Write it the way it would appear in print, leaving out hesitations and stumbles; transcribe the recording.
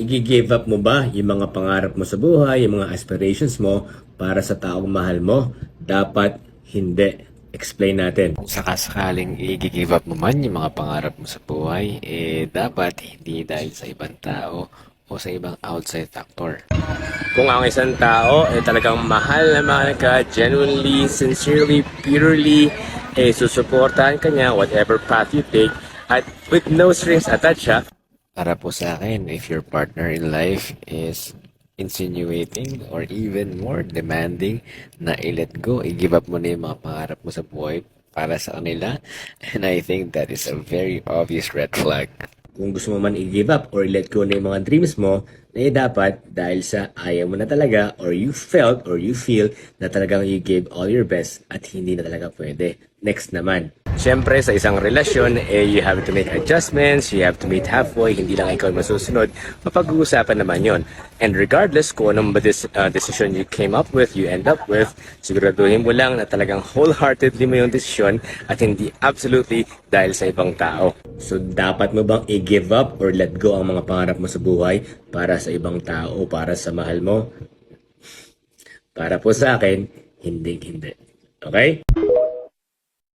I-give up mo ba yung mga pangarap mo sa buhay, yung mga aspirations mo para sa taong mahal mo? Dapat hindi. Explain natin. Kung sakasakaling i-give up mo man yung mga pangarap mo sa buhay, dapat hindi dahil sa ibang tao o sa ibang outside factor. Kung ang isang tao ay talagang mahal ka, genuinely, sincerely, purely, susuportahan ka niya whatever path you take at with no strings attached ha. Para po sa akin, if your partner in life is insinuating or even more demanding na i-let go, i-give up mo na yung mga pangarap mo sa buhay para sa kanila, and I think that is a very obvious red flag. Kung gusto mo man i-give up or let go na yung mga dreams mo, dapat dahil sa ayaw mo na talaga or you felt or you feel na talagang you gave all your best at hindi na talaga pwede. Next naman. Siyempre, sa isang relasyon, you have to make adjustments, you have to meet halfway, hindi lang ikaw masusunod, mapag-uusapan naman yon. And regardless kung anong decision you came up with, you end up with, siguraduhin mo lang na talagang wholeheartedly mo yung decision at hindi absolutely dahil sa ibang tao. So, dapat mo bang i-give up or let go ang mga pangarap mo sa buhay para sa ibang tao, para sa mahal mo? Para po sa akin, hindi. Okay?